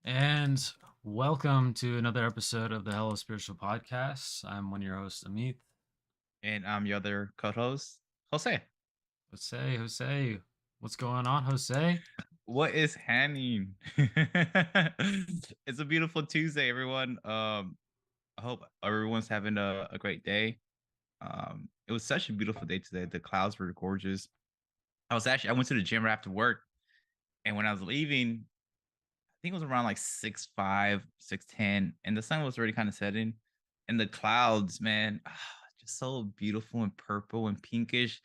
And welcome to another episode of the Hello Spiritual Podcast. I'm one of your hosts, Amit. And I'm your other co-host, Jose. Jose, what's going on, Jose? What is happening? It's a beautiful Tuesday, everyone. I hope everyone's having a great day. It was such a beautiful day today. The clouds were gorgeous. I went to the gym right after work, and when I was leaving, I think it was around like 6:05, 6:10, and the sun was already kind of setting. And the clouds, man, just so beautiful and purple and pinkish.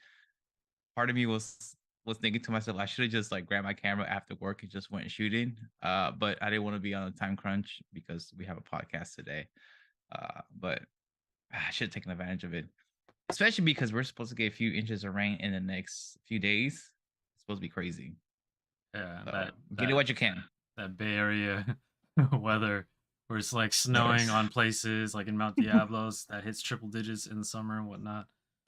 Part of me was thinking to myself, I should have just like grabbed my camera after work and just went shooting. But I didn't want to be on a time crunch because we have a podcast today. But I should have taken advantage of it, especially because we're supposed to get a few inches of rain in the next few days. It's supposed to be crazy. Yeah, So that get it that what you can. that Bay Area weather where it's like snowing on places like in Mount Diablos that hits triple digits in the summer and whatnot.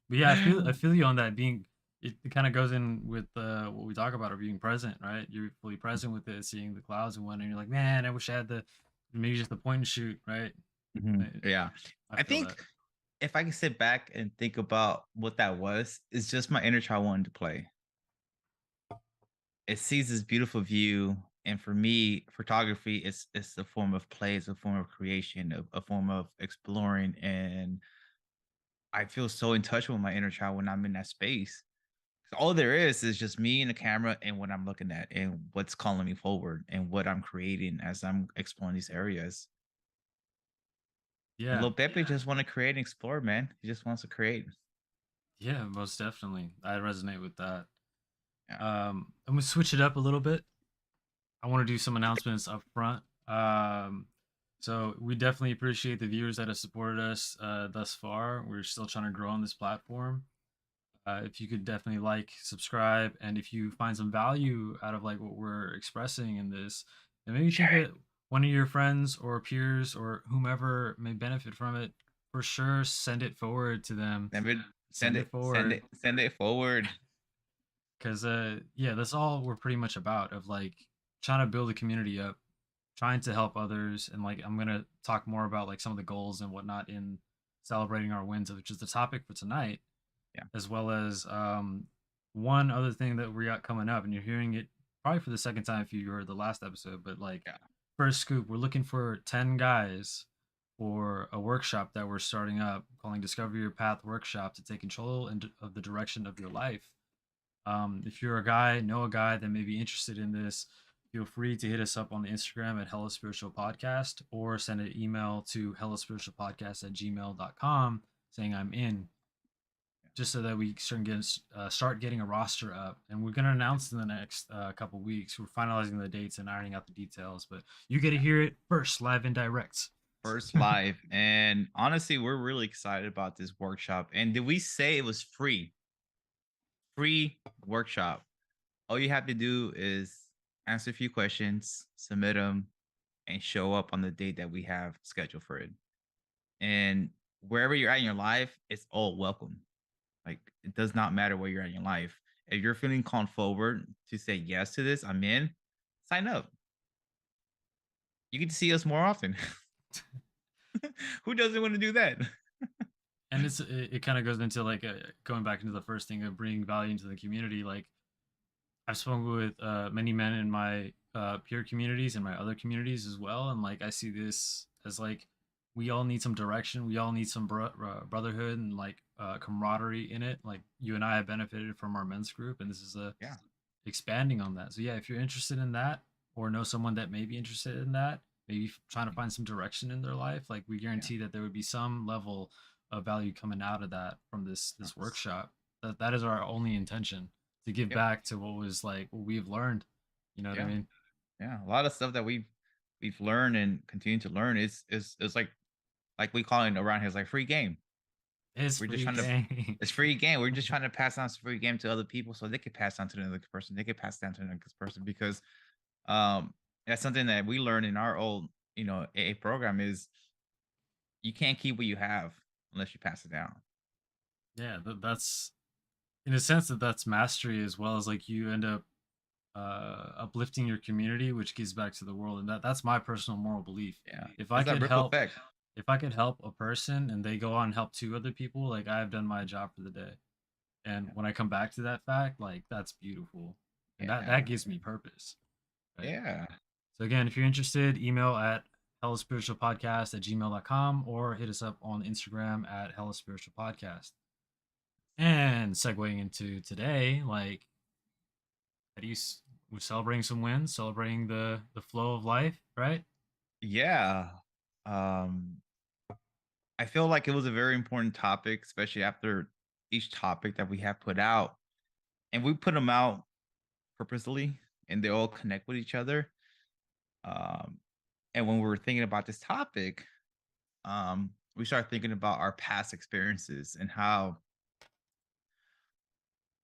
But yeah, I feel you on that being it kind of goes in with what we talk about of being present, right? You're fully present with it, seeing the clouds and whatnot, and you're like, man, I wish I had the maybe just the point and shoot, right? Mhm. I, Yeah. I I feel that. think if I can sit back and think about what that was, it's just my inner child wanting to play. It sees this beautiful view, and for me, photography is a form of play, it's a form of creation, a form of exploring, and I feel so in touch with my inner child when I'm in that space. 'Cause all there is just me and the camera and what I'm looking at and what's calling me forward and what I'm creating as I'm exploring these areas. And Yeah, Lil Pepe just want to create and explore, man. He just wants to create. yeah, most definitely. I resonate with that. Yeah. I'm gonna switch it up a little bit. I want to do some announcements up front. So we definitely appreciate the viewers that have supported us thus far. We're still trying to grow on this platform. If you could definitely like, subscribe, and if you find some value out of like what we're expressing in this, and maybe think Share it. that one of your friends or peers or whomever may benefit from it, for sure, send it forward to them. Send it, send Send it it, send forward it, send it forward. because yeah, that's all we're pretty much about of like trying to build a community up, trying to help others, and like I'm gonna talk more about like some of the goals and whatnot in celebrating our wins, which is the topic for tonight, Yeah. as well as one other thing that we got coming up, and you're hearing it probably for the second time if you heard the last episode, but like Yeah. first scoop, we're looking for 10 guys for a workshop that we're starting up calling Discover Your Path Workshop to take control of the direction of your life. If you're a guy, know a guy that may be interested in this, feel free to hit us up on the Instagram at Hello Spiritual Podcast or send an email to hellospiritualpodcast@gmail.com saying I'm in, just so that we start getting a roster up. And we're going to announce in the next couple weeks. We're finalizing the dates and ironing out the details, but you get to Yeah. hear it first, live and direct. First live. And honestly, we're really excited about this workshop. And did we say it was free? Free workshop. All you have to do is answer a few questions, submit them, and show up on the date that we have scheduled for it. And wherever you're at in your life, it's all welcome. Like it does not matter where you're at in your life. If you're feeling called forward to say yes to this, I'm in, sign up. You get to see us more often. Who doesn't want to do that? And it kind of goes into like going back into the first thing of bringing value into the community. Like I've spoken with many men in my peer communities and my other communities as well, and like I see this as like we all need some direction. We all need some brotherhood and like camaraderie in it. Like you and I have benefited from our men's group, and this is a Yeah. expanding on that. So yeah, if you're interested in that, or know someone that may be interested in that, maybe trying to find some direction in their life, like we Yeah. guarantee that there would be some level of value coming out of that from this workshop. That is our only intention, to give Yep. back to what was like what we've learned. You know what I Yeah. mean? Yeah. A lot of stuff that we've learned and continue to learn is like we call it around here is like free game. It's We're just free trying to game. it's free game. We're just trying to pass on some free game to other people so they could pass on to the next person. They could pass down to the next person because that's something that we learned in our old, AA program is you can't keep what you have unless you pass it down. Yeah, that's in a sense that's mastery as well as like you end up uplifting your community, which gives back to the world, and that's my personal moral belief. Yeah. If I It's that could ripple help, effect. if I could help a person and they go on and help two other people, like I've done my job for the day. And Yeah. when I come back to that fact, like that's beautiful, and that Yeah. gives me purpose, right? Yeah. So again, if you're interested, email at hellaspiritualpodcast@gmail.com or hit us up on Instagram at hellaspiritualpodcast. And segueing into today, like how do you we're celebrating some wins, celebrating the flow of life, right? Yeah. Um, I feel like it was a very important topic, especially after each topic that we have put out. And we put them out purposely and they all connect with each other. Um, and when we were thinking about this topic, we started thinking about our past experiences and how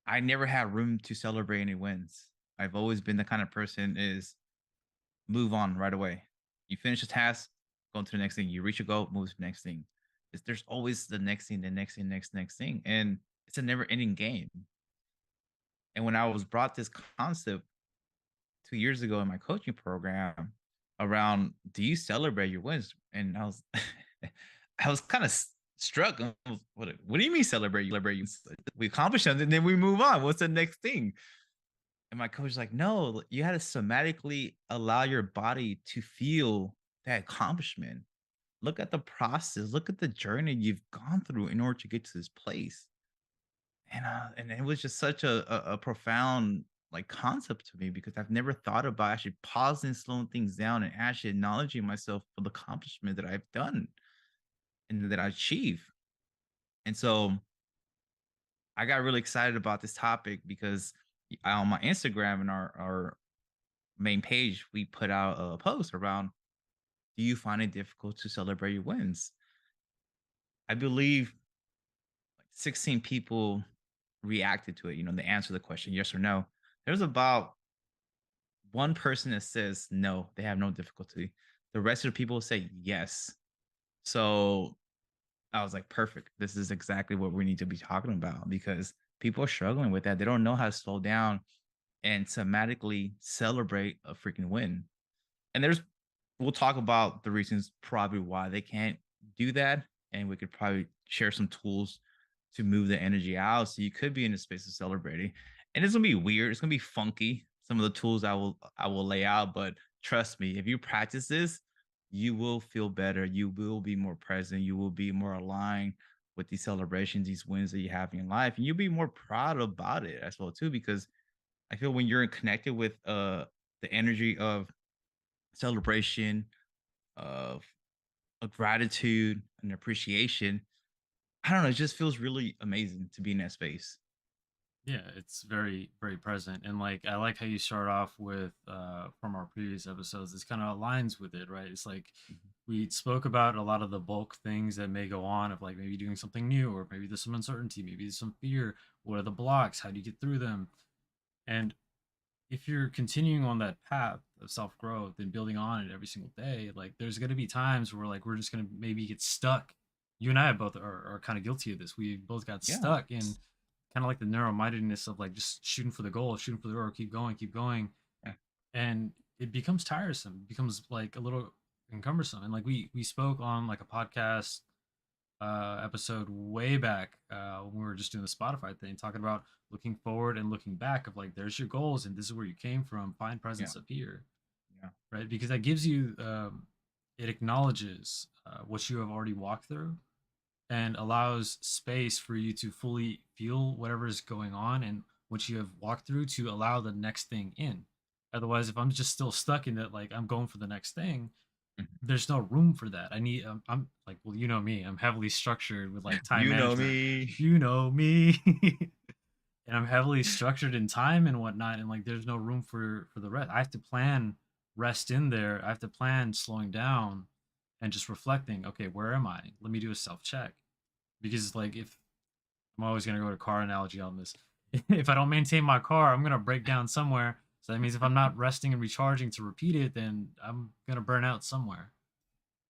I never had room to celebrate any wins. I've always been the kind of person is move on right away. You finish a task, go to the next thing. You reach a goal, move to the next thing. There's always the next thing, the next thing, next thing, and it's a never ending game. And when I was brought this concept 2 years ago in my coaching program around, do you celebrate your wins? And I was, I was kind of struck. What do you mean celebrate? You celebrate? We accomplish something, then we move on. What's the next thing? And my coach was like, no, you had to somatically allow your body to feel that accomplishment. Look at the process, look at the journey you've gone through in order to get to this place. And it was just such a profound like concept to me because I've never thought about actually pausing, slowing things down, and actually acknowledging myself for the accomplishment that I've done and that I achieve. And so I got really excited about this topic because on my Instagram and our main page, we put out a post around, do you find it difficult to celebrate your wins? I believe like 16 people reacted to it. They answer the question, yes or no. There's about one person that says no, they have no difficulty. The rest of the people say yes. So I was like, perfect. This is exactly what we need to be talking about because people are struggling with that. They don't know how to slow down and somatically celebrate a freaking win. And we'll talk about the reasons probably why they can't do that. And we could probably share some tools to move the energy out. So you could be in a space of celebrating. And it's gonna be weird. It's gonna be funky. Some of the tools I will lay out, but trust me, if you practice this, you will feel better. You will be more present. You will be more aligned with these celebrations, these wins that you have in your life, and you'll be more proud about it as well too. Because I feel when you're connected with the energy of celebration, of a gratitude and appreciation. I don't know. It just feels really amazing to be in that space. Yeah, it's very, very present. And like I like how you start off with from our previous episodes, this kind of aligns with it, right? It's like Mhm. we spoke about a lot of the bulk things that may go on of like maybe doing something new, or maybe there's some uncertainty, maybe there's some fear. What are the blocks? How do you get through them? And if you're continuing on that path of self growth and building on it every single day, like there's going to be times where like we're just going to maybe get stuck. You and I both are kind of guilty of this. We both got Yeah. stuck in kind of like the narrow mindedness of like just shooting for the goal, shooting for the door, keep going. Yeah. And it becomes tiresome, it becomes like a little encumbersome. And like we spoke on like a podcast episode way back when we were just doing the Spotify thing, talking about looking forward and looking back of like, there's your goals and this is where you came from. Find Yeah. presence up here, Yeah. right? Because that gives you, it acknowledges what you have already walked through and allows space for you to fully feel whatever is going on and what you have walked through to allow the next thing in. Otherwise, if I'm just still stuck in it, like I'm going for the next thing, Mhm. there's no room for that. I need I'm like, well, you know me, I'm heavily structured with like time You know management. me. You know me. And I'm heavily structured in time and whatnot, and like there's no room for the rest. I have to plan rest in there. I have to plan slowing down and just reflecting. Okay, where am I? Let me do a self check because like if I'm always gonna go to car analogy on this. If I don't maintain my car, I'm gonna break down somewhere. So that means if I'm not resting and recharging to repeat it, then I'm gonna burn out somewhere,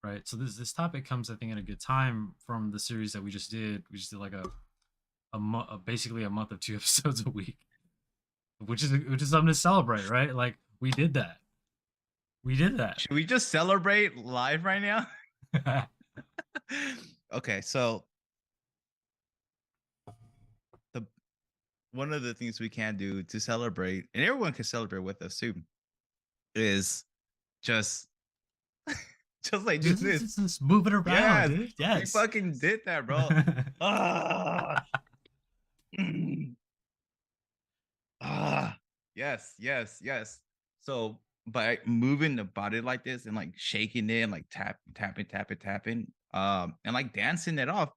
right? So this topic comes, I think, at a good time from the series that we just did. We just did like basically a month of two episodes a week. which is something to celebrate, right? Like we did that. We did that. Should we just celebrate live right now? Okay, so the one of the things we can do to celebrate, and everyone can celebrate with us too, is just just like do this. Just move it around, Yes, dude. we Yes. fucking did that, bro. Ah, ah, yes, yes, yes. So by moving the body like this and like shaking it and like tapping, and like dancing it off,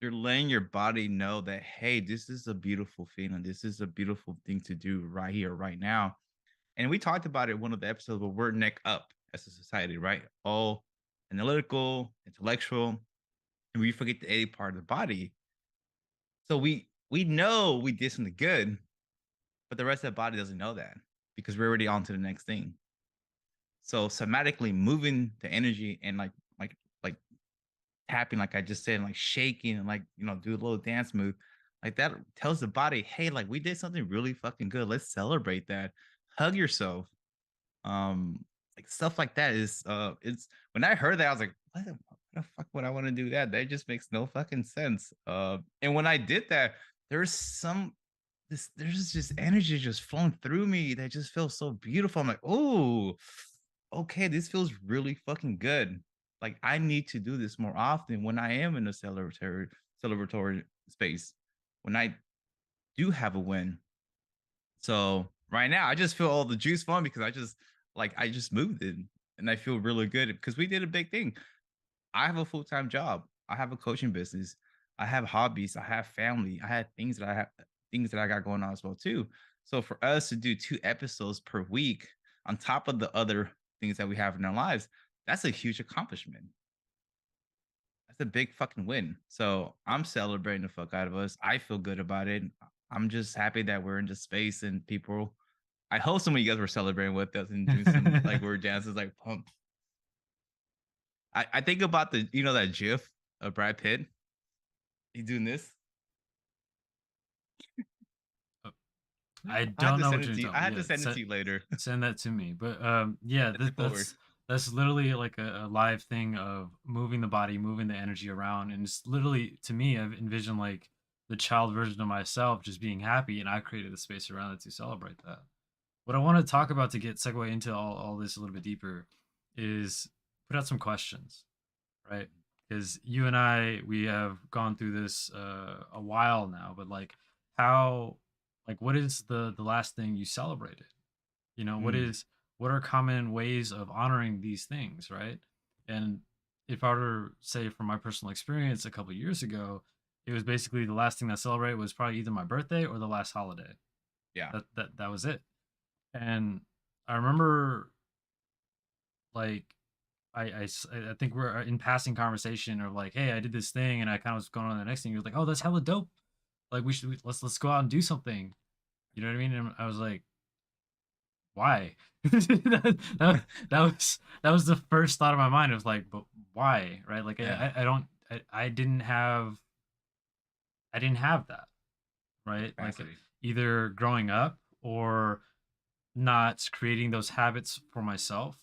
you're letting your body know that hey, this is a beautiful feeling. This is a beautiful thing to do right here, right now. And we talked about it in one of the episodes, but we're neck up as a society, right? All analytical, intellectual, and we forget the 80 part of the body. So we know we did something good, but the rest of the body doesn't know that because we're already on to the next thing. So somatically moving the energy and like tapping, like I just said, and like shaking and like do a little dance move, like that tells the body, hey, like we did something really fucking good. Let's celebrate that. Hug yourself. Like stuff like that is it's when I heard that, I was like, what the fuck would I want to do that? That just makes no fucking sense. And when I did that, there's some there's just energy just flowing through me that just feels so beautiful. I'm like, oh, okay, this feels really fucking good. Like I need to do this more often when I am in a celebratory space. When I do have a win. So right now I just feel all the juice flowing because I just moved it and I feel really good because we did a big thing. I have a full-time job. I have a coaching business. I have hobbies. I have family. I have things that I got going on as well too. So for us to do 2 episodes per week on top of the other things that we have in our lives, that's a huge accomplishment. That's a big fucking win. So I'm celebrating the fuck out of us. I feel good about it. I'm just happy that we're in the space and people. I hope some of you guys were celebrating with us and doing some like word dances, like pump. I think about the that GIF of Brad Pitt. He's doing this. I I had don't to know send what it you're to you. talking I about. had to Yeah, send it to you later. send that to me. But yeah, Send it forward. that's literally like a live thing of moving the body, moving the energy around, and it's literally to me, I've envisioned like the child version of myself just being happy, and I created the space around it to celebrate that. What I want to talk about to get segue into all this a little bit deeper is put out some questions, right? Because you and I, we have gone through this a while now, but like how, like what is the last thing you celebrated? You know, Mm, what are common ways of honoring these things, right? And if I were to say from my personal experience a couple years ago, it was basically the last thing I celebrated was probably either my birthday or the last holiday. yeah. That was it. And I remember like I think we're in passing conversation of like, hey, I did this thing, and I kind of was going on to the next thing. He was like, oh, that's hella dope. Like let's go out and do something. You know what I mean? And I was like, why? That was the first thought of my mind. It was like, but why? Right? Like Yeah. I don't I didn't have that, right? Like Capacity. either growing up or not creating those habits for myself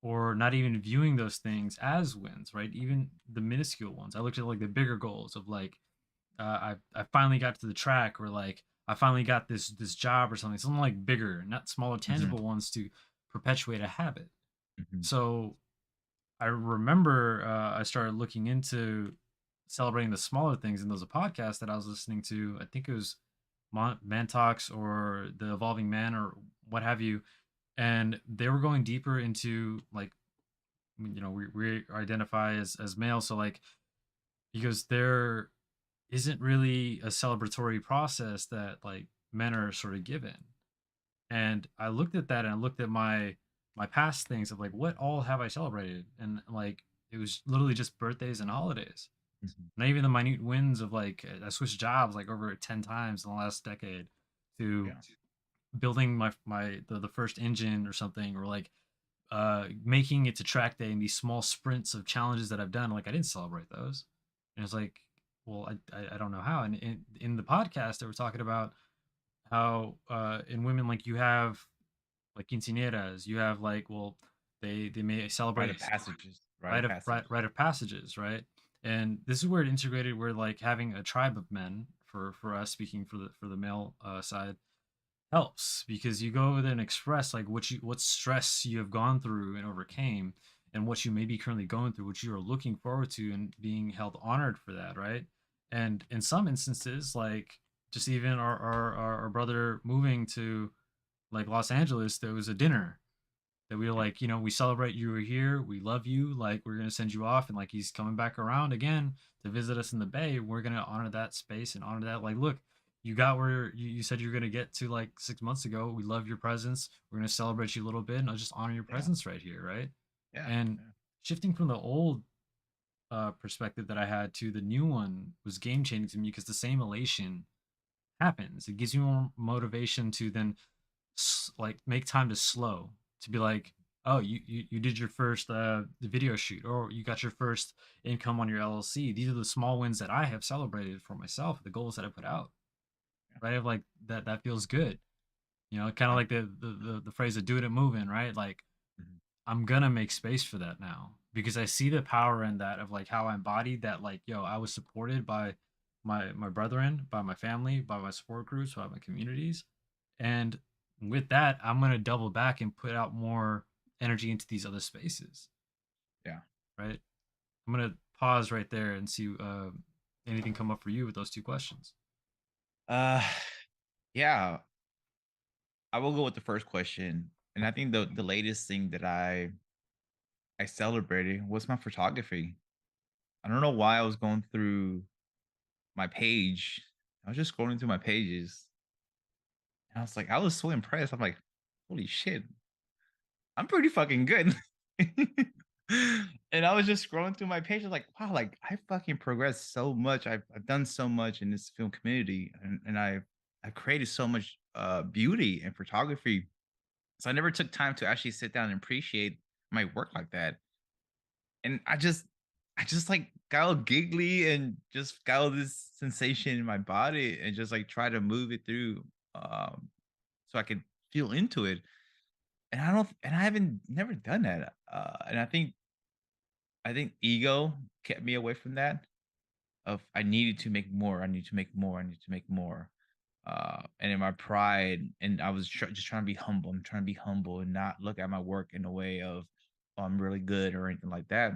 or not even viewing those things as wins, right? Even the minuscule ones. I looked at like the bigger goals of like I finally got to the track, or like I finally got this job or something like bigger, not smaller, Mhm, tangible ones to perpetuate a habit. mhm. So I remember I started looking into celebrating the smaller things, and there was a podcast that I was listening to. I think it was Man Talks or The Evolving Man or what have you, and they were going deeper into like we identify as male, so like because there isn't really a celebratory process that like men are sort of given. And I looked at that and I looked at my past things of like what all have I celebrated, and like it was literally just birthdays and holidays. Mhm. Not even the minute wins of like I switched jobs like over 10 times in the last decade, to Yeah. building the first engine or something, or like making it to track day in these small sprints of challenges that I've done. Like I didn't celebrate those. And it's like, well, I don't know how. And in the podcast they were talking about how in women like you have like quinceañeras, you have like well they may Rite of celebrate passages. Rite of passage. rite of passages, right? And this is where it integrated where like having a tribe of men for us speaking for the male side helps because you go over there and express like what stress you have gone through and overcame and what you may be currently going through, which you are looking forward to and being held honored for that, right? And in some instances, like just even our brother moving to like Los Angeles, there was a dinner that we were Yeah, like, we celebrate you were here, we love you, like we're gonna send you off, and like he's coming back around again to visit us in the Bay. We're gonna honor that space and honor that. Like, look, you got where you said you're gonna get to like 6 months ago. We love your presence. We're gonna celebrate you a little bit, and I'll just honor your yeah, presence right here, right? yeah, And yeah. shifting from the old perspective that I had to the new one was game changing to me because the same elation happens. It gives you more motivation to then like make time to slow to be like, oh, you did your first video shoot, or you got your first income on your LLC. These are the small wins that I have celebrated for myself, the goals that I put out, Yeah. right? Of like that feels good, kind of Yeah. like the phrase of do it and move in, right? Like Mhm. I'm gonna make space for that now because I see the power in that of like how I embodied that. Like, yo, I was supported by my brethren, by my family, by my support groups, by my communities, and with that, I'm gonna double back and put out more energy into these other spaces, Yeah. right? I'm gonna pause right there and see anything come up for you with those two questions. Uh, yeah. I will go with the first question, and I think the latest thing that I celebrated was my photography. I don't know why I was going through my page. I was just scrolling through my pages, and I was like, I was so impressed. I'm like, holy shit, I'm pretty fucking good. And I was just scrolling through my page. I was like, wow, like I fucking progressed so much. I've done so much in this film community, and I've created so much beauty and photography. So I never took time to actually sit down and appreciate my work like that. And I just like got all giggly and just got all this sensation in my body and just like try to move it through so I could feel into it. And I haven't never done that. And I think ego kept me away from that of I needed to make more, I need to make more, I need to make more. And in my pride, and I was just trying to be humble. I'm trying to be humble and not look at my work in a way of, oh, I'm really good or anything like that.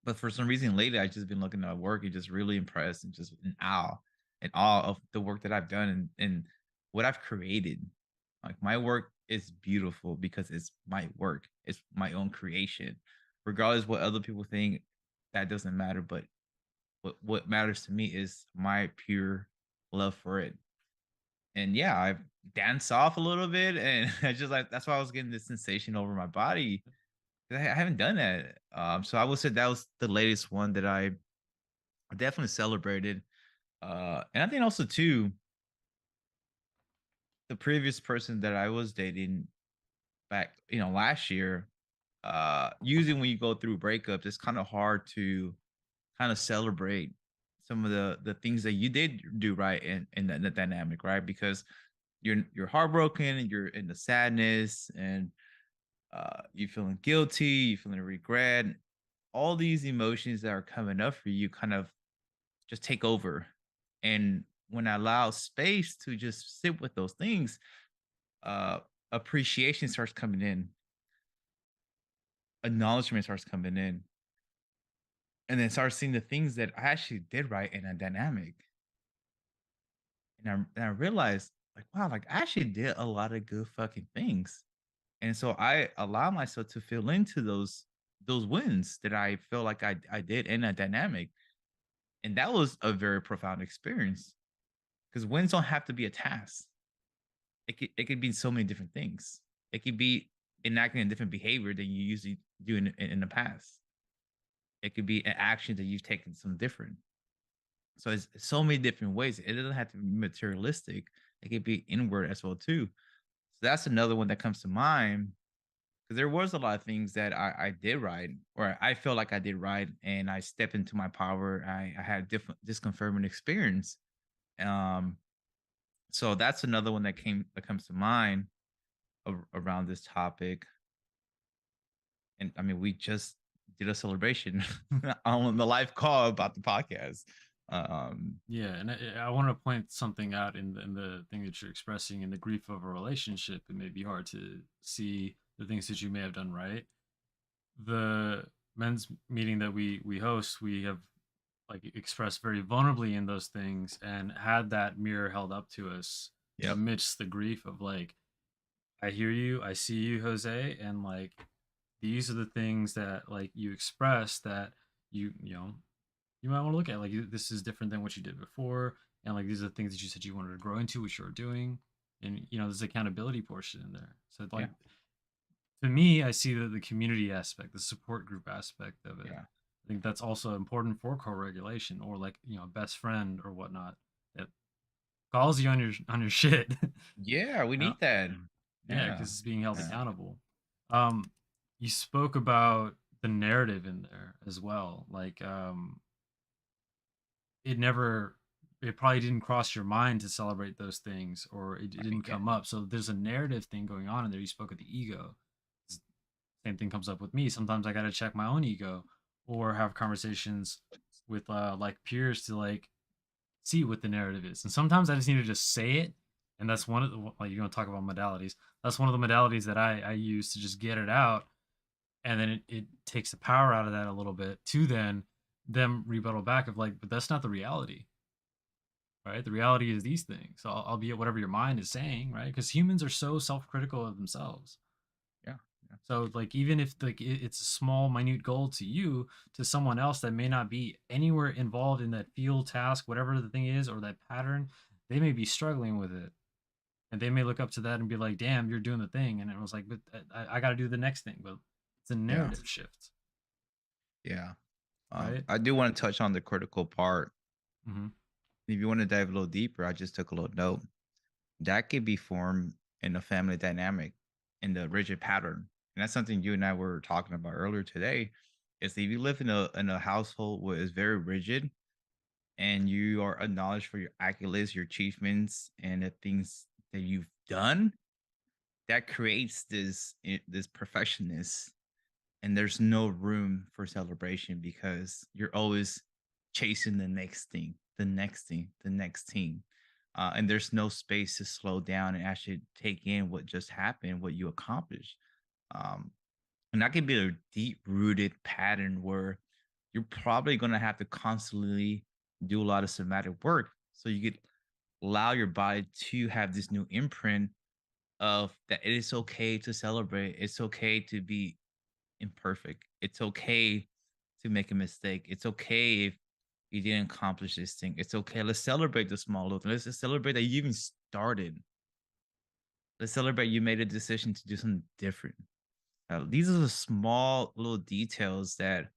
But for some reason lately, I've just been looking at my work and just really impressed and just in awe of the work that I've done and what I've created. Like my work is beautiful because it's my work. It's my own creation. Regardless what other people think, that doesn't matter. But what matters to me is my pure love for it. And yeah, I danced off a little bit, and I just like that's why I was getting this sensation over my body. 'Cause I haven't done that. So I would say that was the latest one that I definitely celebrated. And I think also too, the previous person that I was dating back, last year, usually when you go through breakups, it's kind of hard to kind of celebrate some of the things that you did do right in the dynamic, right? Because you're heartbroken and you're in the sadness and you feeling guilty, you feeling regret, all these emotions that are coming up for you kind of just take over. And when I allow space to just sit with those things, uh, appreciation starts coming in, acknowledgement starts coming in, and then start seeing the things that I actually did right in a dynamic. And I realized, like, wow, like I actually did a lot of good fucking things. And so I allow myself to feel into those wins that I feel like I did in a dynamic. And that was a very profound experience because wins don't have to be a task. It could be so many different things. It could be enacting a different behavior than you usually do in the past. It could be an action that you've taken some different. So it's so many different ways. It doesn't have to be materialistic. It could be inward as well too. So that's another one that comes to mind because there was a lot of things that I did right, or I felt like I did right, and I stepped into my power. I had a different disconfirming experience. Um, So that's another one that comes to mind around this topic. And I mean, we just did a celebration on the live call about the podcast. Um, Yeah, and I want to point something out in the thing that you're expressing in the grief of a relationship. It may be hard to see the things that you may have done right. The men's meeting that we host, we have like expressed very vulnerably in those things and had that mirror held up to us yep. amidst the grief of like, I hear you, I see you, Jose, and like these are the things that like you express that you know you might want to look at like this is different than what you did before, and like these are the things that you said you wanted to grow into, which you're doing, and there's accountability portion in there. So like Yeah. to me, I see the community aspect, the support group aspect of it. Yeah. I think that's also important for co-regulation, or like a best friend or whatnot that calls you on your shit. Yeah. We you know? need that. Yeah, Yeah. because it's being held Yeah. accountable. Um, you spoke about the narrative in there as well. Like, it never, it probably didn't cross your mind to celebrate those things, or it Right. didn't Yeah. come up. So there's a narrative thing going on in there. You spoke of the ego. Same thing comes up with me. Sometimes I got to check my own ego, or have conversations with like peers to like see what the narrative is. And sometimes I just need to just say it. And that's one of the, like, you're going to talk about modalities. That's one of the modalities that I use to just get it out. And then it takes the power out of that a little bit to then them rebuttal back of like, but that's not the reality, right? The reality is these things. So albeit whatever your mind is saying, right? Because humans are so self-critical of themselves. Yeah. Yeah. So like even if like it's a small minute goal to you, to someone else that may not be anywhere involved in that field task, whatever the thing is, or that pattern, they may be struggling with it, and they may look up to that and be like, damn, you're doing the thing. And it was like, but I got to do the next thing. But it's a Yeah. narrative shift, Yeah. right? I do want to touch on the critical part. Hmm. If you want to dive a little deeper, I just took a little note. That could be formed in a family dynamic in the rigid pattern. And that's something you and I were talking about earlier today. Is if you live in a household where it's very rigid and you are acknowledged for your accolades, your achievements, and the things that you've done, that creates this perfectionist, and there's no room for celebration because you're always chasing the next thing, the next thing, the next thing. And there's no space to slow down and actually take in what just happened, what you accomplished. Um, and that can be a deep rooted pattern where you're probably going to have to constantly do a lot of somatic work so you could allow your body to have this new imprint of that it is okay to celebrate. It's okay to be imperfect. It's okay to make a mistake. It's okay if you didn't accomplish this thing. It's okay. Let's celebrate the small little thing. Let's just celebrate that you even started. Let's celebrate you made a decision to do something different. These are the small little details that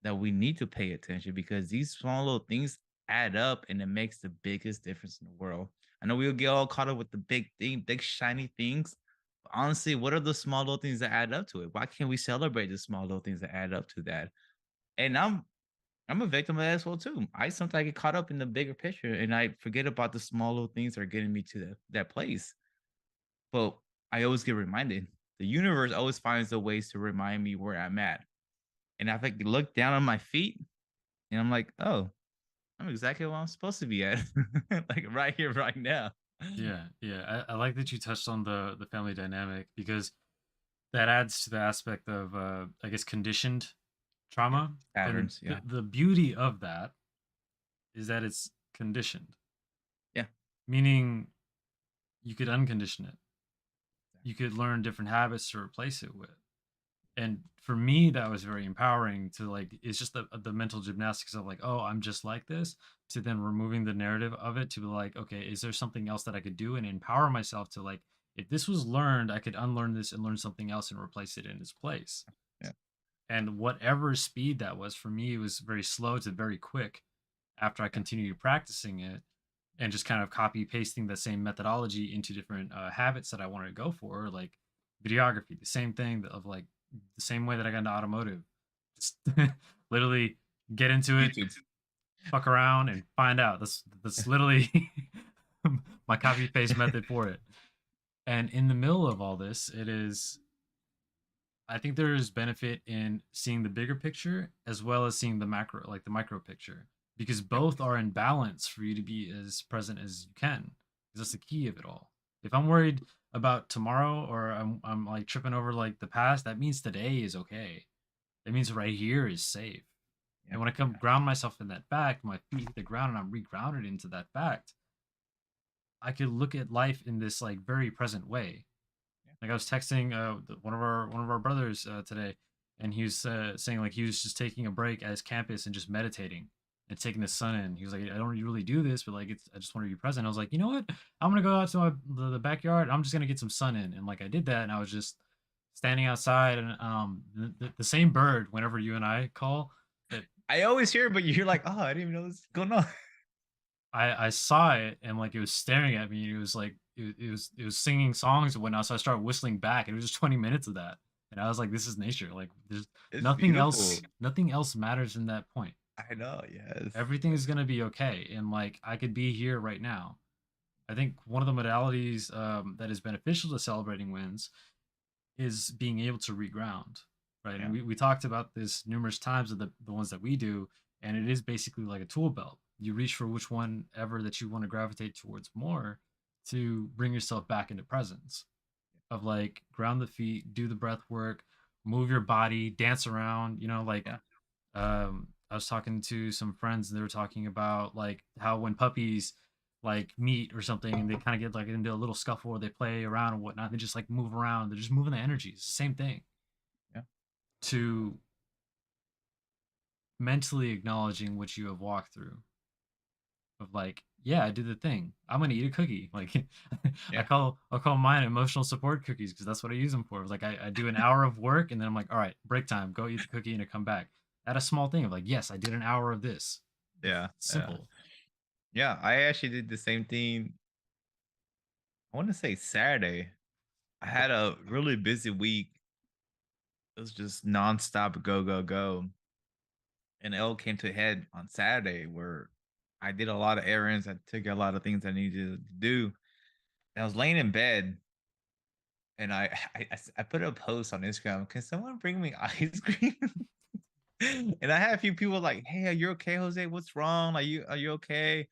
we need to pay attention because these small little things add up and it makes the biggest difference in the world. I know we'll get all caught up with the big thing, big shiny things. But honestly, what are the small little things that add up to it? Why can't we celebrate the small little things that add up to that? And I'm a victim of that as well too. I sometimes get caught up in the bigger picture and I forget about the small little things that are getting me to that place. But I always get reminded. The universe always finds the ways to remind me where I'm at. And if I look down on my feet and I'm like, oh, I'm exactly where I'm supposed to be at. Like right here, right now. Yeah, yeah. I like that you touched on the family dynamic, because that adds to the aspect of I guess conditioned Yeah. trauma. And Patterns. Yeah. the beauty of that is that it's conditioned, Yeah. meaning you could uncondition it. You could learn different habits to replace it with. And for me, that was very empowering to like, it's just the mental gymnastics of like, oh, I'm just like this, to then removing the narrative of it to be like, okay, is there something else that I could do and empower myself to like, if this was learned, I could unlearn this and learn something else and replace it in its place. Yeah. And whatever speed that was for me, it was very slow to very quick after I Yeah. continued practicing it and just kind of copy pasting the same methodology into different habits that I wanted to go for, like videography, the same thing of like the same way that I got into automotive. Just literally get into it, YouTube. fuck around and find out. That's literally my copy paste method for it. And in the middle of all this, it is I think there is benefit in seeing the bigger picture as well as seeing the macro, like the micro picture, because Yep. both are in balance for you to be as present as you can. Because that's the key of it all. If I'm worried about tomorrow or I'm like tripping over like the past, that means today is okay. That means right here is safe. And Yep. when I come ground myself in that fact, my feet hit the ground and I'm regrounded into that fact, I could look at life in this like very present way. Yeah. Like I was texting one of our brothers today, and he was saying like he was just taking a break at his campus and just meditating and taking the sun in. He was like, I don't really do this, but like I just want to be present. I was like, you know what? I'm gonna go out to the backyard. I'm just gonna get some sun in, and like I did that, and I was just standing outside, and the same bird. Whenever you and I call, that I always hear it, but you're like, oh, I didn't even know this was going on. I saw it and like it was staring at me. It was like it was singing songs and whatnot. So I started whistling back, and it was just 20 minutes of that. And I was like, this is nature. Like there's It's nothing else. beautiful. Nothing else matters in that point. I know. Yes. Everything is gonna be okay. And like I could be here right now. I think one of the modalities that is beneficial to celebrating wins is being able to reground, right? And Yeah. we talked about this numerous times of the ones that we do, and it is basically like a tool belt. You reach for which one ever that you want to gravitate towards more to bring yourself back into presence of like ground the feet, do the breath work, move your body, dance around, like Yeah. I was talking to some friends and they were talking about like how when puppies like meet or something and they kind of get like into a little scuffle or they play around and whatnot, they just like move around. They're just moving the energy. It's the same thing Yeah. to mentally acknowledging what you have walked through. Of like, yeah, I did the thing. I'm gonna eat a cookie. Like, Yeah. I'll call mine emotional support cookies because that's what I use them for. It's like I do an hour of work and then I'm like, all right, break time. Go eat the cookie and I come back. At a small thing of like, yes, I did an hour of this. Yeah. It's Yeah. simple. Yeah. I actually did the same thing. I want to say Saturday. I had a really busy week. It was just nonstop go, go, go. And it all came to a head on Saturday where I did a lot of errands. I took a lot of things I needed to do. And I was laying in bed and I put a post on Instagram. Can someone bring me ice cream? And I had a few people like, "Hey, are you okay, Jose? What's wrong? Are you okay?"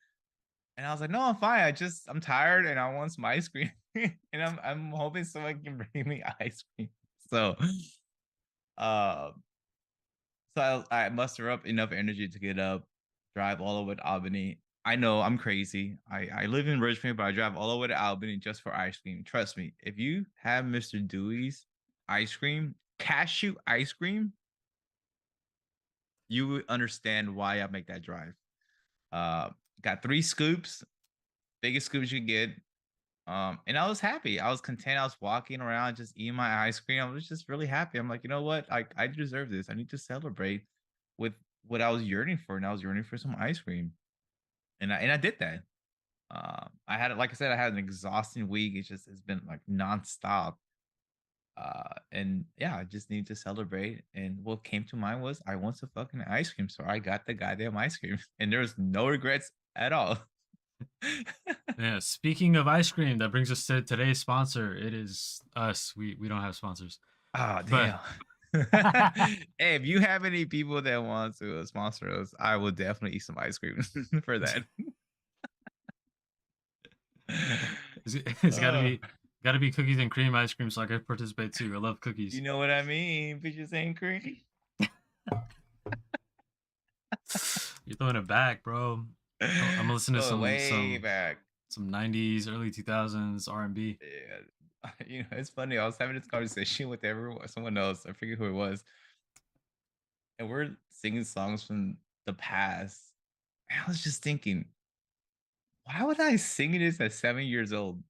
And I was like, "No, I'm fine. I'm tired and I want some ice cream." And I'm hoping someone can bring me ice cream. So, uh, I muster up enough energy to get up, drive all the way to Albany. I know I'm crazy. I live in Richmond, but I drive all the way to Albany just for ice cream. Trust me, if you have Mr. Dewey's ice cream, cashew ice cream, you would understand why I make that drive. Uh, got 3 scoops, biggest scoops you can get. And I was happy. I was content. I was walking around just eating my ice cream. I was just really happy. I'm like, you know what? I deserve this. I need to celebrate with what I was yearning for, and I was yearning for some ice cream. And I did that. I had like I said, I had an exhausting week. It's been like nonstop. And yeah, I just need to celebrate. And what came to mind was I want some fucking ice cream. So I got the goddamn ice cream. And there was no regrets at all. Yeah. Speaking of ice cream, that brings us to today's sponsor. It is us. We don't have sponsors, Oh but damn. Hey, if you have any people that want to sponsor us, I will definitely eat some ice cream for that. it's uh, got to be cookies and cream ice cream so I can participate too. I love you cookies. know what I mean? Bitches ain't cream. You're throwing it back, bro. I'm listening to Oh, way some back. some 90s, early 2000s R&B. Yeah. It's funny. I was having this conversation with someone else. I forget who it was. And we're singing songs from the past. And I was just thinking, why would I sing this at 7 years old?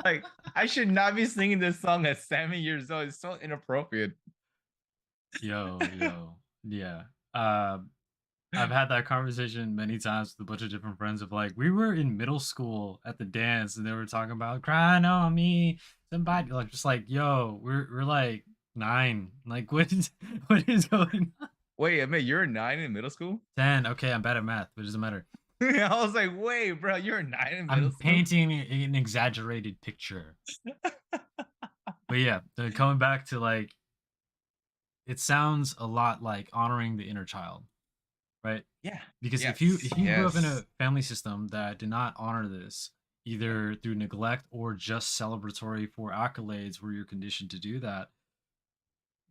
Like, I should not be singing this song at 7 years old. It's so inappropriate. Yo. Yeah. Um I've had that conversation many times with a bunch of different friends of like we were in middle school at the dance and they were talking about crying on me somebody like just like yo we're like 9 like what is what is going on? Wait a minute, you're 9 in middle school? 10. Okay, I'm bad at math but it doesn't matter. I was like, wait, bro, you're 9 in middle I'm school? painting an exaggerated picture. But yeah, coming back to like, it sounds a lot like honoring the inner child, right? Yeah. Because Yes. if you grew up in Yes. a family system that did not honor this, Yeah. either through neglect or just celebratory for accolades where you're conditioned to do that,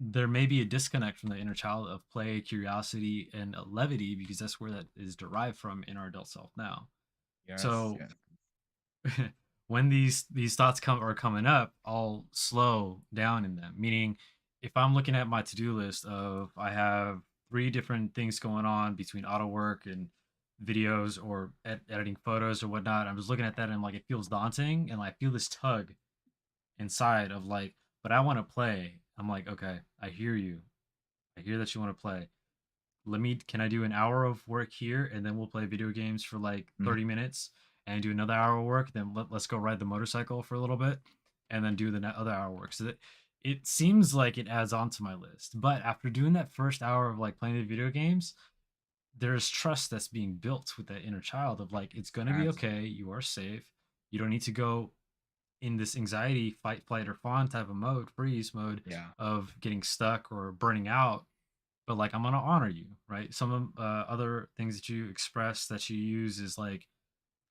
there may be a disconnect from the inner child of play, curiosity, and levity, because that's where that is derived from in our adult self now. Yes. So Yes. when these thoughts are coming up, I'll slow down in them. Meaning, if I'm looking at my to-do list of I have three different things going on between auto work and videos or editing photos or whatnot, I'm just looking at that and like it feels daunting, and I feel this tug inside of like, but I want to play. I'm like, okay, I hear you. I hear that you want to play. Can I do an hour of work here and then we'll play video games for like Mhm. 30 minutes and do another hour of work, then let's go ride the motorcycle for a little bit and then do the other hour of work. So that it seems like it adds on to my list. But after doing that first hour of like playing the video games, there's trust that's being built with that inner child of like, it's going to be Absolutely. okay. You are safe. You don't need to go in this anxiety, fight, flight, or fawn type of mode, freeze mode Yeah. of getting stuck or burning out, but like I'm gonna honor you, right? Some of other things that you express that you use is like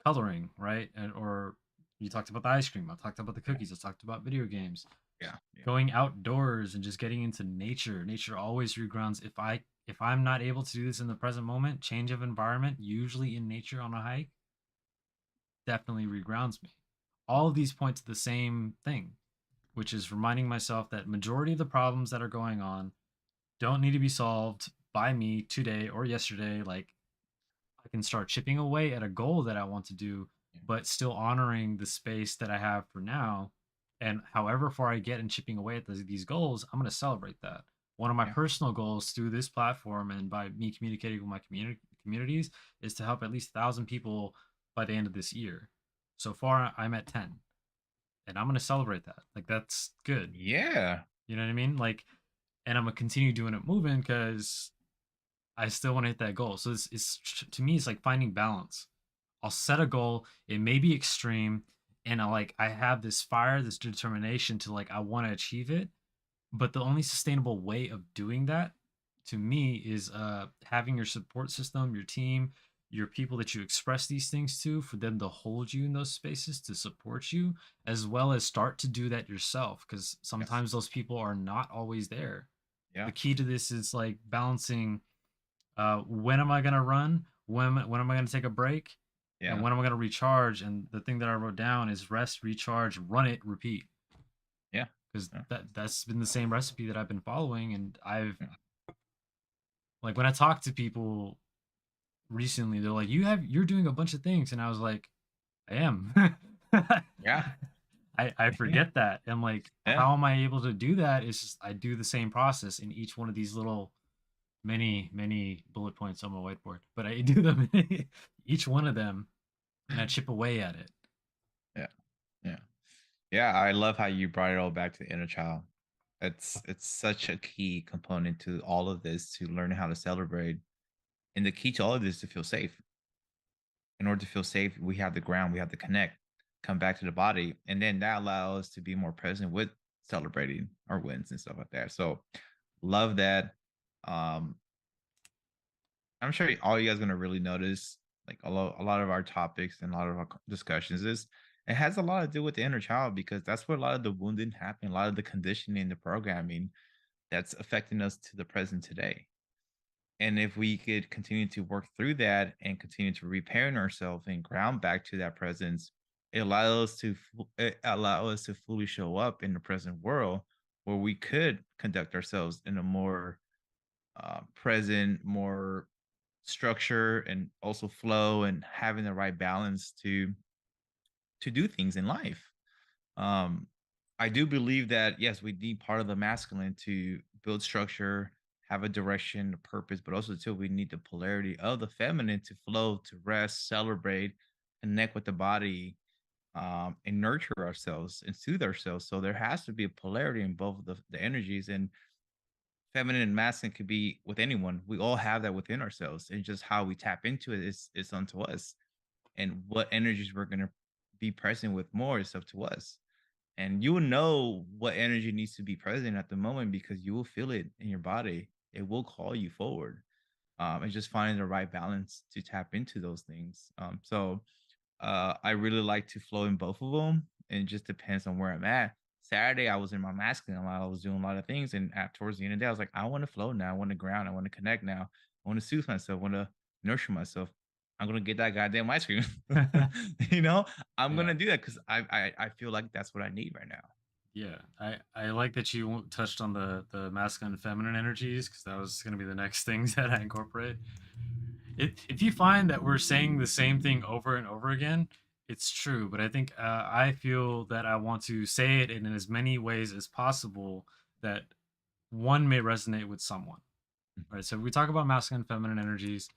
coloring, right? And or you talked about the ice cream. I talked about the Yeah. cookies. I talked about video games. Yeah. Yeah. Going outdoors and just getting into nature. Nature always regrounds. If I'm not able to do this in the present moment, change of environment, usually in nature on a hike, definitely regrounds me. All of these point to the same thing, which is reminding myself that majority of the problems that are going on don't need to be solved by me today or yesterday. Like I can start chipping away at a goal that I want to do, Yeah. but still honoring the space that I have for now. And however far I get in chipping away at these goals, I'm going to celebrate that. One of my Yeah. personal goals through this platform and by me communicating with my communities is to help at least 1,000 people by the end of this year. So far, I'm at 10, and I'm going to celebrate that. Like, that's good. Yeah. You know what I mean? Like, and I'm going to continue doing it moving because I still want to hit that goal. So it's to me, it's like finding balance. I'll set a goal. It may be extreme, and I have this fire, this determination to like I want to achieve it. But the only sustainable way of doing that, to me, is having your support system, your team, your people that you express these things to, for them to hold you in those spaces to support you, as well as start to do that yourself. Because Yes. sometimes those people are not always there. Yeah. The key to this is like balancing when am I gonna run? When am I gonna take a break? And Yeah. when am I gonna recharge? And the thing that I wrote down is rest, recharge, run it, repeat. Yeah. Because Yeah. that's been the same recipe that I've been following. And I've Yeah. like when I talk to people recently, they're like, you're doing a bunch of things. And I was like, I am. Yeah. I forget that. And like, Yeah. how am I able to do that? It's just I do the same process in each one of these little many bullet points on my whiteboard, but I do them each one of them, and I chip away at it. Yeah. Yeah. Yeah. I love how you brought it all back to the inner child. It's such a key component to all of this, to learn how to celebrate. And the key to all of this is to feel safe. In order to feel safe, we have the ground, we have to connect, come back to the body, and then that allows us to be more present with celebrating our wins and stuff like that. So love that. Um, I'm sure all you guys gonna really notice, like a lot of our topics and a lot of our discussions is it has a lot to do with the inner child, because that's where a lot of the wounding happen, a lot of the conditioning, the programming that's affecting us to the present today. And if we could continue to work through that and continue to repair ourselves and ground back to that presence, it allow us to fully show up in the present world, where we could conduct ourselves in a more present, more structure, and also flow, and having the right balance to do things in life. Um, I do believe that yes, we need part of the masculine to build structure, have a direction, a purpose, but also too we need the polarity of the feminine to flow, to rest, celebrate, connect with the body, and nurture ourselves and soothe ourselves. So there has to be a polarity in both of the energies. And feminine and masculine could be with anyone. We all have that within ourselves. And just how we tap into it is unto us. And what energies we're gonna be present with more is up to us. And you will know what energy needs to be present at the moment because you will feel it in your body. It will call you forward. And just finding the right balance to tap into those things. I really like to flow in both of them. And it just depends on where I'm at. Saturday, I was in my masculine a lot. I was doing a lot of things. And towards the end of the day, I was like, I want to flow now. I want to ground. I want to connect now. I want to soothe myself. I want to nurture myself. I'm gonna get that goddamn ice cream. you know, I'm Yeah. gonna do that because I feel like that's what I need right now. Yeah, I like that you touched on the masculine and feminine energies because that was going to be the next things that I incorporate. If you find that we're saying the same thing over and over again, it's true. But I think I feel that I want to say it in as many ways as possible that one may resonate with someone. Right. So we talk about masculine and feminine energies.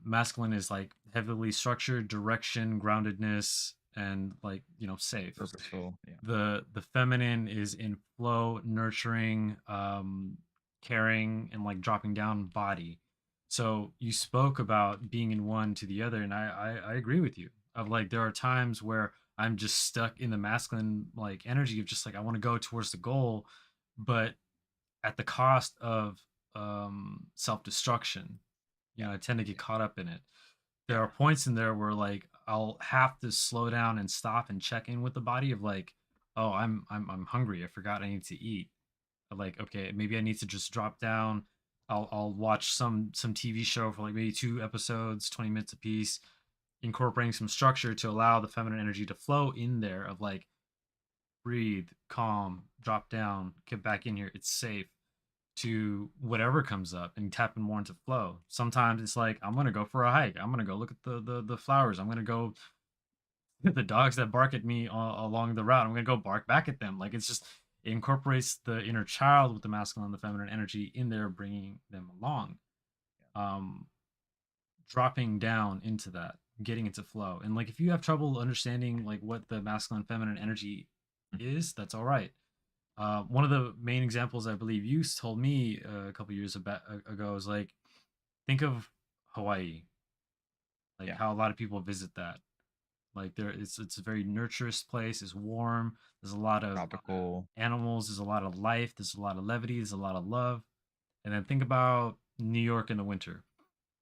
Masculine is like heavily structured, direction, groundedness, and like safe. Purposeful, yeah, The feminine is in flow, nurturing, caring, and like dropping down body. So you spoke about being in one to the other, and I agree with you. Of like there are times where I'm just stuck in the masculine like energy of just like I want to go towards the goal, but at the cost of self destruction. yeah, I tend to get yeah, caught up in it. There yeah. are points in there where like I'll have to slow down and stop and check in with the body of like, oh, I'm hungry. I forgot I need to eat. Like, okay, maybe I need to just drop down. I'll watch some TV show for like maybe 2 episodes, 20 minutes a piece, incorporating some structure to allow the feminine energy to flow in there of like breathe, calm, drop down, get back in here. It's safe to whatever comes up and tapping more into flow. Sometimes it's like I'm gonna go for a hike. I'm gonna go look at the flowers. I'm gonna go the dogs that bark at me along the route. I'm gonna go bark back at them. Like it's just it incorporates the inner child with the masculine and the feminine energy in there, bringing them along. Um, Dropping down into that, getting into flow. And like if you have trouble understanding like what the masculine and feminine energy Mhm. is, that's all right. One of the main examples I believe you told me a couple years ago is like think of Hawaii, like Yeah, how a lot of people visit that. Like it's a very nurturous place. It's warm. There's a lot of tropical. animals. There's a lot of life. There's a lot of levity. There's a lot of love. And then think about New York in the winter.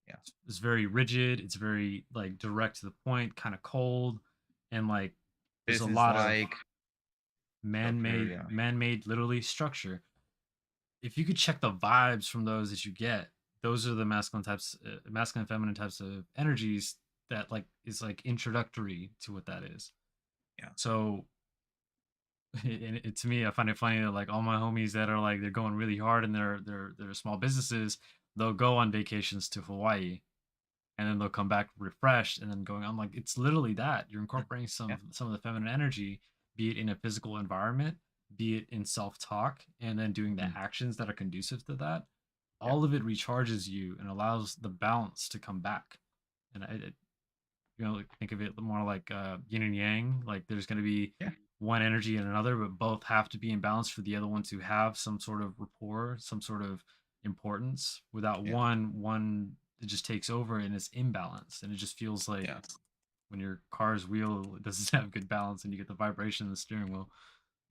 Yeah, It's very rigid. It's very like direct to the point, kind of cold, and like there's a business lot of like stuff here. man-made, Yeah, man-made, literally structure. If you could check the vibes from those that you get, those are the masculine types, masculine and feminine types of energies that like is like introductory to what that is. yeah. So to me, I find it funny that like all my homies that are like they're going really hard in their small businesses, they'll go on vacations to Hawaii and then they'll come back refreshed and then going on like it's literally that you're Mm, incorporating yeah, some of the feminine energy, be it in a physical environment, be it in self-talk, and then doing the mm, actions that are conducive to that. yeah, All of it recharges you and allows the balance to come back. And like, think of it more like yin and yang. Like there's going to be yeah, one energy and another, but both have to be in balance for the other one to have some sort of rapport, some sort of importance. Without yeah, one it just takes over and it's imbalanced, and it just feels like yeah. when your car's wheel doesn't have good balance and you get the vibration in the steering wheel.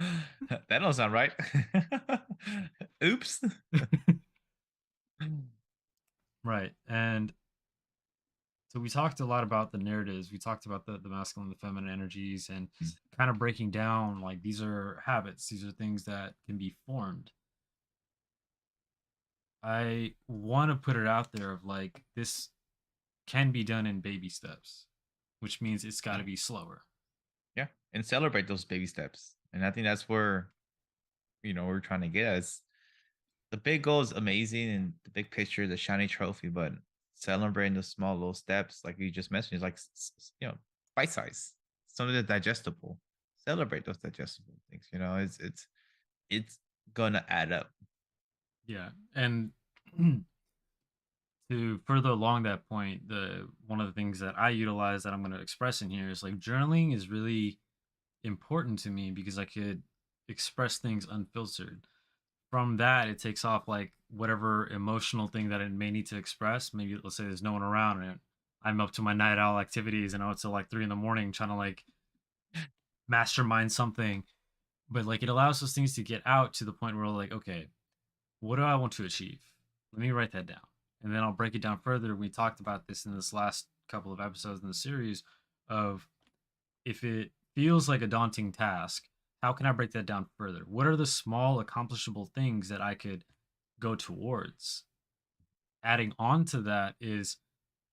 that don't sound right. Oops. Right. And so we talked a lot about the narratives. We talked about the masculine and the feminine energies and Mm, kind of breaking down like these are habits, these are things that can be formed. I want to put it out there of like this can be done in baby steps, which means it's got yeah, to be slower. yeah, and celebrate those baby steps. And I think that's where we're trying to get at. Is the big goal is amazing and the big picture, the shiny trophy, but celebrating the small little steps, like you just mentioned, is like bite size, something that's digestible. Celebrate those digestible things. It's gonna add up. Yeah. And to further along that point, the one of the things that I utilize that I'm going to express in here is like journaling is really important to me because I could express things unfiltered. from that it takes off like whatever emotional thing that it may need to express. Maybe let's say there's no one around and I'm up to my night owl activities and out till like 3 in the morning trying to like mastermind something. But like it allows those things to get out to the point where like, okay, what do I want to achieve? Let me write that down. And then I'll break it down further. We talked about this in this last couple of episodes in the series of if it feels like a daunting task, how can I break that down further? What are the small accomplishable things that I could go towards? Adding on to that is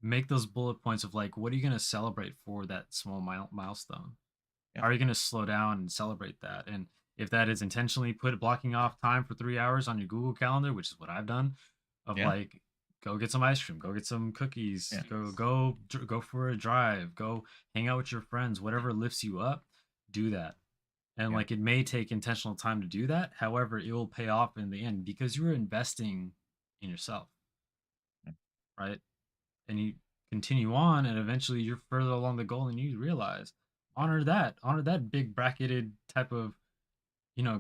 make those bullet points of like, what are you going to celebrate for that small milestone? Yeah. How are you going to slow down and celebrate that? And if that is intentionally put blocking off time for 3 hours on your Google Calendar, which is what I've done, of Yeah. like, go get some ice cream, go get some cookies, Yeah. go for a drive, go hang out with your friends, whatever lifts you up, do that. And Yeah. like it may take intentional time to do that. However, it will pay off in the end because you're investing in yourself, Yeah. right? And you continue on and eventually you're further along the goal and you realize honor that big bracketed type of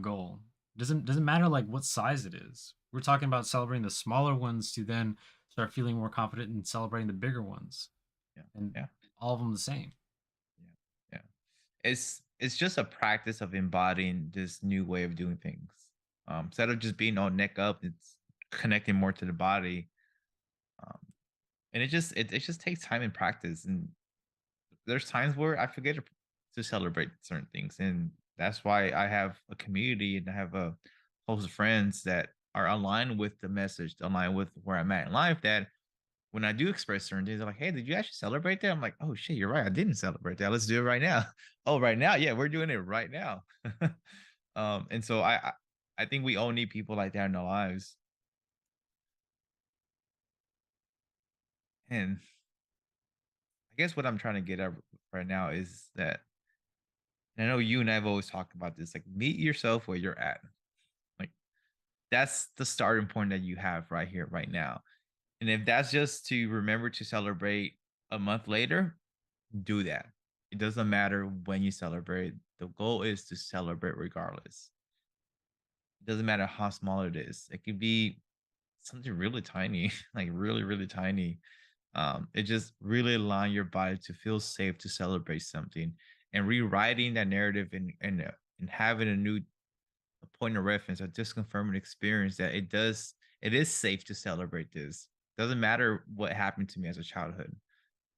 goal. Doesn't matter like what size it is. We're talking about celebrating the smaller ones to then start feeling more confident in celebrating the bigger ones, Yeah. and Yeah. all of them the same. Yeah. Yeah. It's just a practice of embodying this new way of doing things. Instead of just being all neck up, it's connecting more to the body. Um, and it just takes time and practice. And there's times where I forget to celebrate certain things, and that's why I have a community and I have a host of friends that are aligned with the message, aligned with where I'm at in life. That when I do express certain things, they're like, "Hey, did you actually celebrate that?" I'm like, "Oh shit, you're right. I didn't celebrate that. Let's do it right now." Oh, right now, yeah, we're doing it right now. And so I think we all need people like that in our lives. And I guess what I'm trying to get at right now is that, and I know you and I've always talked about this, like meet yourself where you're at. Like that's the starting point that you have right here, right now. And if that's just to remember to celebrate a month later, do that. It doesn't matter when you celebrate. The goal is to celebrate regardless. It doesn't matter how small it is. It could be something really tiny, like really, really tiny. It just really allowing your body to feel safe to celebrate something and rewriting that narrative and having a new point of reference or just confirming experience that it is safe to celebrate this. Doesn't matter what happened to me as a childhood.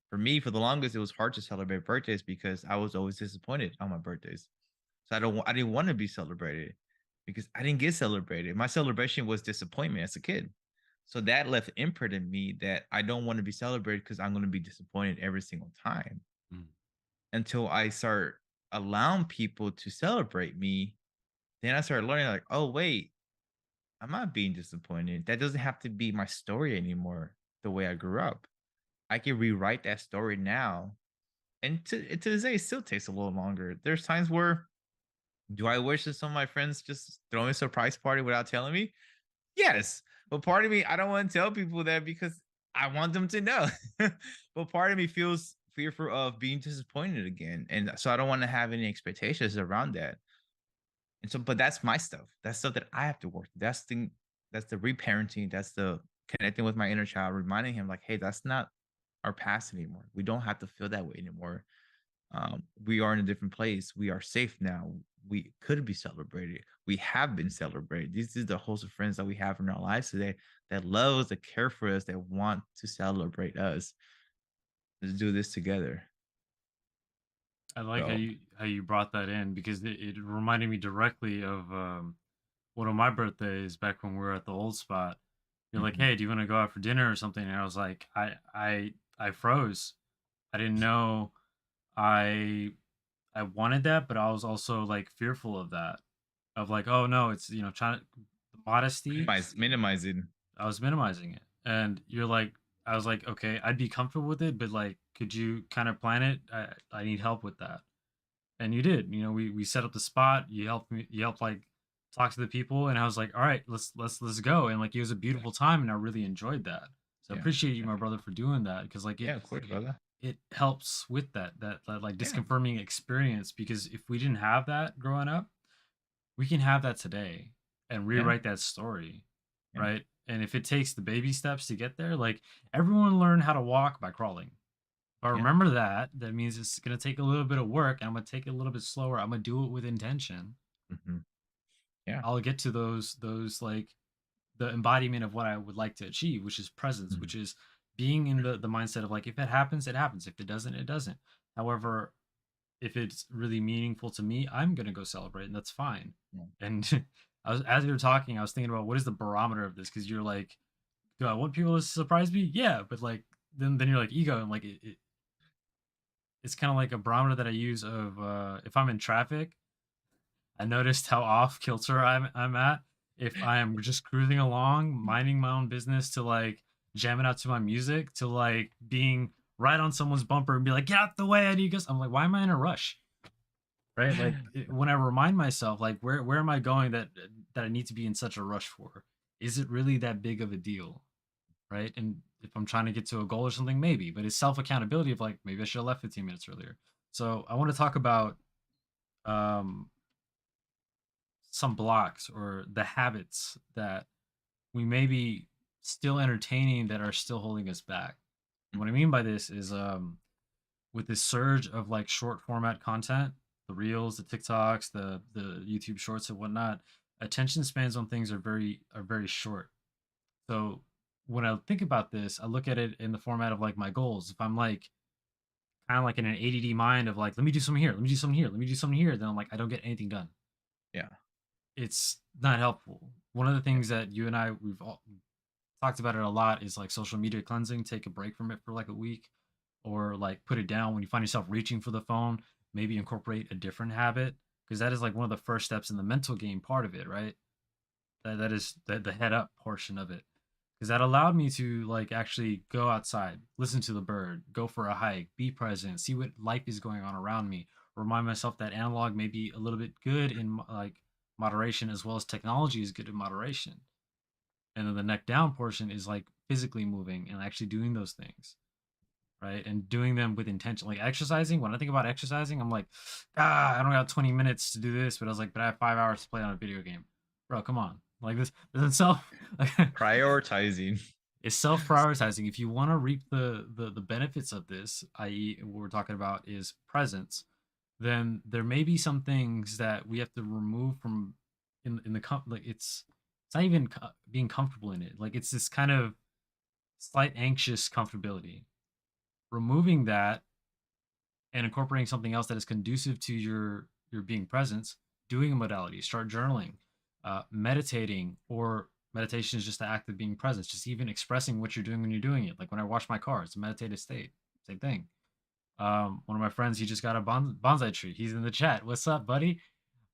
For me, for the longest, it was hard to celebrate birthdays because I was always disappointed on my birthdays. So I didn't want to be celebrated because I didn't get celebrated. My celebration was disappointment as a kid. So that left imprint in me that I don't want to be celebrated because I'm going to be disappointed every single time Mm. until I start allowing people to celebrate me. Then I started learning, like, oh, wait, I'm not being disappointed. That doesn't have to be my story anymore, the way I grew up. I can rewrite that story now. And to this day, it still takes a little longer. There's times where do I wish that some of my friends just throw me a surprise party without telling me? Yes. But part of me, I don't want to tell people that because I want them to know. But part of me feels fearful of being disappointed again. And so I don't want to have any expectations around that. And so, but that's my stuff. That's stuff that I have to work. That's the reparenting. That's the connecting with my inner child, reminding him like, hey, that's not our past anymore. We don't have to feel that way anymore. We are in a different place. We are safe now. We could be celebrated. We have been celebrated. This is the host of friends that we have in our lives today that love us, that care for us, that want to celebrate us. Let's do this together. I like So, how you brought that in because it reminded me directly of one of my birthdays back when we were at the old spot. You're like, mhm. hey, do you want to go out for dinner or something? And I was like, I froze. I didn't know I I wanted that, but I was also like fearful of that. Of like, oh no, it's trying modesty. Minimizing. I was minimizing it. And you're like, I was like, okay, I'd be comfortable with it, but like, could you kind of plan it? I need help with that. And you did. We set up the spot. You helped me. You helped like talk to the people, and I was like, all right, let's go. And like, it was a Yeah, beautiful time, and I really enjoyed that. So I yeah, appreciate you, yeah, my brother, for doing that because like yeah. Of course, brother. it helps with that like Yeah, disconfirming experience because if we didn't have that growing up, we can have that today. and Yeah. rewrite that story, Yeah. right? And if it takes the baby steps to get there, like everyone learned how to walk by crawling. But Yeah. remember that, that means it's gonna take a little bit of work. I'm gonna take it a little bit slower. I'm gonna do it with intention. Mhm. Yeah. I'll get to those like the embodiment of what I would like to achieve, which is presence, Mhm. which is being in the mindset of like if it happens, it happens. If it doesn't, it doesn't. However, if it's really meaningful to me, I'm gonna go celebrate, and that's fine. Yeah. And I was as you were talking, I was thinking about what is the barometer of this because you're like, do I want people to surprise me? Yeah, but like then you're like ego, and like it's kind of like a barometer that I use of if I'm in traffic. I noticed how off kilter I'm at if I am just cruising along, minding my own business to like jamming out to my music to like being right on someone's bumper and be like, get out the way, I need to go. I'm like, why am I in a rush? Right? Like when I remind myself, like, where am I going that I need to be in such a rush for? Is it really that big of a deal? Right? And if I'm trying to get to a goal or something, maybe, but it's self accountability of like, maybe I should have left 15 minutes earlier. So I want to talk about um some blocks or the habits that we may be still entertaining that are still holding us back. And what I mean by this is with this surge of like short format content, the reels, the TikToks, the YouTube shorts and whatnot, attention spans on things are very short. So when I think about this, I look at it in the format of like my goals. If I'm like kind of like in an ADD mind of like, let me do something here, let me do something here, let me do something here, then I'm like, I don't get anything done. Yeah. It's not helpful. One of the Yeah. things that you and I we've all talked about it a lot is like social media cleansing. Take a break from it for like a week, or like put it down when you find yourself reaching for the phone. Maybe incorporate a different habit because that is like one of the first steps in the mental game part of it, right? That is the head up portion of it because that allowed me to like actually go outside, listen to the bird, go for a hike, be present, see what life is going on around me, remind myself that analog may be a little bit good in like moderation as well as technology is good in moderation. And then the neck down portion is like physically moving and actually doing those things, right? And doing them with intention. Like exercising, when I think about exercising, I'm like, I don't got 20 minutes to do this, but I was like, but I have 5 hours to play on a video game. Bro, come on. Like this isn't self like Prioritizing. it's self-prioritizing. If you want to reap the benefits of this, i.e., what we're talking about is presence, then there may be some things that we have to remove from in the like it's not even being comfortable in it. Like it's this kind of slight anxious comfortability. Removing that and incorporating something else that is conducive to your being presence, doing a modality, start journaling, meditating, or meditation is just the act of being present, just even expressing what you're doing when you're doing it. Like when I wash my car, it's a meditative state. Same thing. One of my friends, he just got a bonsai tree. He's in the chat. What's up, buddy?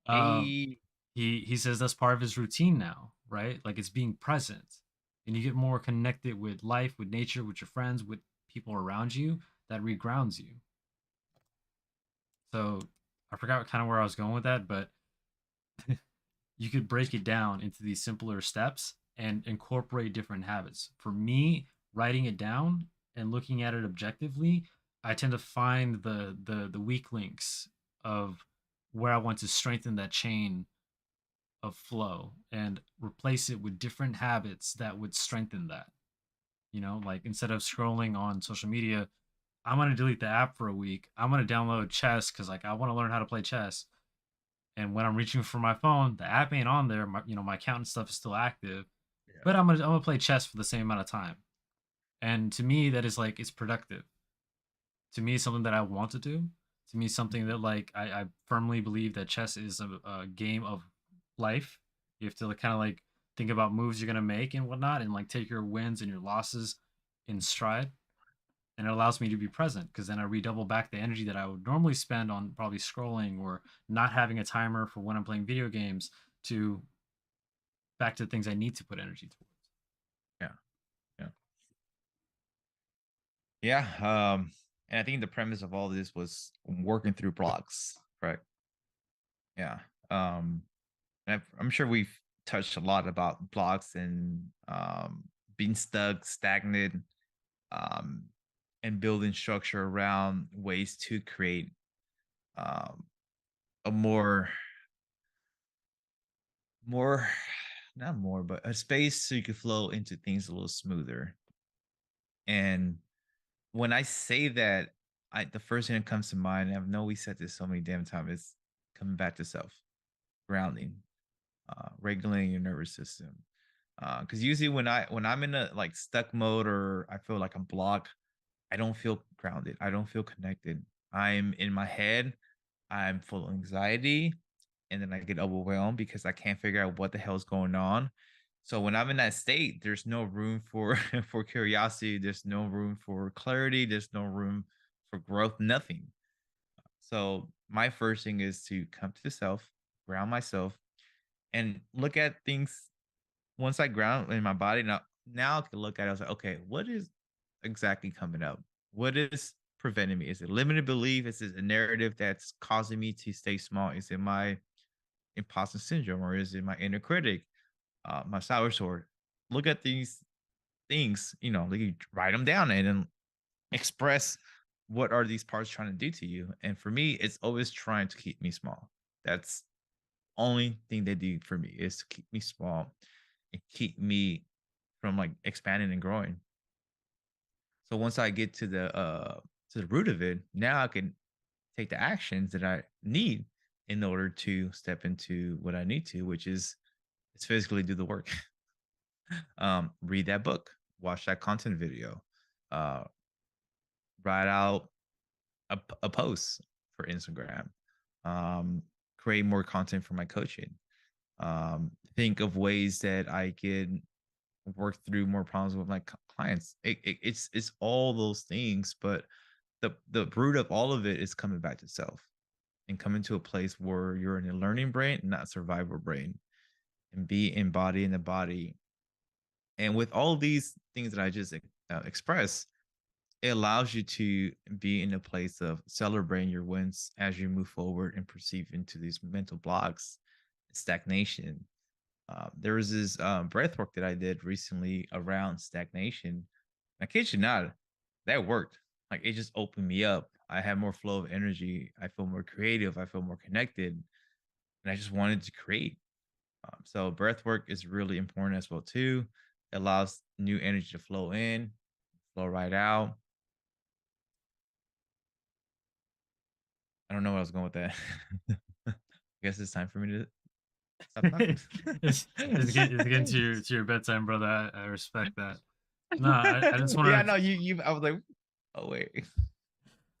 Um, Hey. he says that's part of his routine now, right? Like it's being present, and you get more connected with life, with nature, with your friends, with people around you. That regrounds you. So I forgot kind of where I was going with that, but you could break it down into these simpler steps and incorporate different habits. For me, writing it down and looking at it objectively, I tend to find the weak links of where I want to strengthen that chain of flow and replace it with different habits that would strengthen that. You know, like instead of scrolling on social media, I'm gonna delete the app for a week. I'm gonna download chess because like I want to learn how to play chess. And when I'm reaching for my phone, the app ain't on there. My account and stuff is still active, Yeah. but I'm gonna play chess for the same amount of time. And to me, that is like it's productive. To me, it's something that I want to do. To me, it's something that like I firmly believe that chess is a game of life. You have to like, kind of like think about moves you're gonna make and whatnot, and like take your wins and your losses in stride. And it allows me to be present because then I redouble back the energy that I would normally spend on probably scrolling or not having a timer for when I'm playing video games to back to the things I need to put energy towards. Yeah. Yeah. Yeah. And I think the premise of all this was working through blocks, right? Yeah. And I'm sure we've touched a lot about blocks and being stuck, stagnant, um, and building structure around ways to create um, a more not more, but a space so you can flow into things a little smoother. And when I say that, the first thing that comes to mind, and I know we said this so many damn times, is coming back to self, grounding, regulating your nervous system. Because usually when I'm in a like stuck mode or I feel like I'm blocked, I don't feel grounded. I don't feel connected. I'm in my head. I'm full of anxiety, and then I get overwhelmed because I can't figure out what the hell's going on. So when I'm in that state, there's no room for for curiosity. There's no room for clarity. There's no room for growth. Nothing. So my first thing is to come to self, ground myself, and look at things. Once I ground in my body, now I can look at it. I was like, okay, what is exactly coming up? What is preventing me? Is it limited belief? Is it a narrative that's causing me to stay small? Is it my imposter syndrome, or is it my inner critic, my sour sword? Look at these things, like you write them down and then express what are these parts trying to do to you. And for me, it's always trying to keep me small. That's only thing they do for me is to keep me small and keep me from like expanding and growing. So once I get to the root of it, now I can take the actions that I need in order to step into what I need to, which is physically do the work. Read that book, watch that content video, uh, write out a post for Instagram, um, create more content for my coaching. Think of ways that I can work through more problems with my clients. It's all those things, but the root of all of it is coming back to self and coming to a place where you're in a learning brain, not survival brain, and be embodied in the body. And with all these things that I just expressed, it allows you to be in a place of celebrating your wins as you move forward and perceive into these mental blocks, stagnation. There was this breath work that I did recently around stagnation. I kid you not, that worked. Like it just opened me up. I have more flow of energy. I feel more creative. I feel more connected, and I just wanted to create. So breath work is really important as well too. It allows new energy to flow in, flow right out. I don't know where I was going with that. I guess it's time for me to stop talking. It's getting to your bedtime, brother. I respect that. No, I just Yeah, wanted no, you. I was like, oh wait.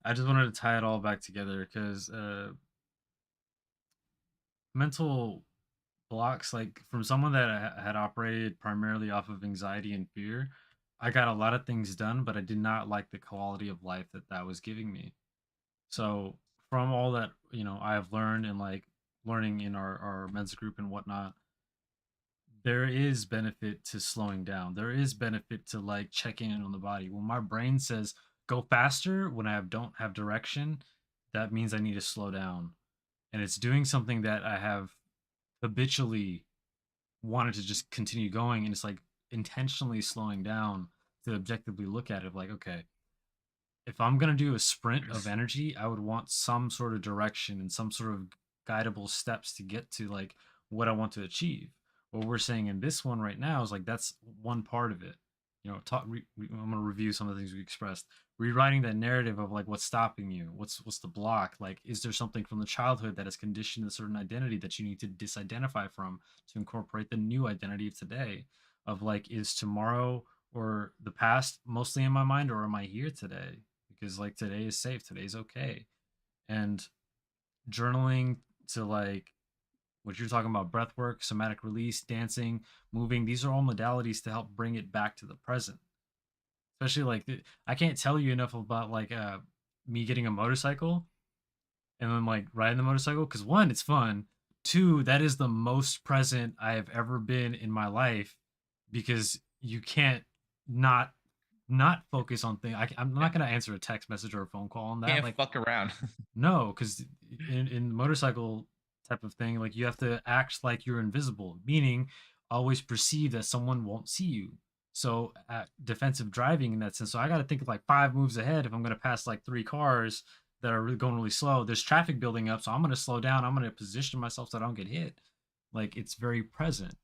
I just wanted to tie it all back together because mental blocks, like from someone that had operated primarily off of anxiety and fear, I got a lot of things done, but I did not like the quality of life that that was giving me. So from all that I have learned and like learning in our men's group and whatnot, there is benefit to slowing down. There is benefit to like checking in on the body. When my brain says go faster, when don't have direction, that means I need to slow down. And it's doing something that I have habitually wanted to just continue going, and it's like intentionally slowing down to objectively look at it like, okay, if I'm gonna do a sprint of energy, I would want some sort of direction and some sort of guidable steps to get to like what I want to achieve. What we're saying in this one right now is like that's one part of it. I'm gonna review some of the things we expressed. Rewriting that narrative of like what's stopping you, what's the block. Like, is there something from the childhood that has conditioned a certain identity that you need to disidentify from to incorporate the new identity of today? Of like, is tomorrow or the past mostly in my mind, or am I here today? Because like today is safe, today's okay. And journaling to like what you're talking about, breath work, somatic release, dancing, moving, these are all modalities to help bring it back to the present. Especially like I can't tell you enough about like me getting a motorcycle and then like riding the motorcycle, because one, it's fun. Two, that is the most present I have ever been in my life, because you can't not focus on things. I'm not gonna answer a text message or a phone call on that. Can't Like, fuck around. no, because in motorcycle type of thing, like you have to act like you're invisible, meaning always perceive that someone won't see you. So defensive driving in that sense. So I got to think of like five moves ahead if I'm going to pass like three cars that are going really slow. There's traffic building up, so I'm going to slow down. I'm going to position myself so I don't get hit. Like it's very present,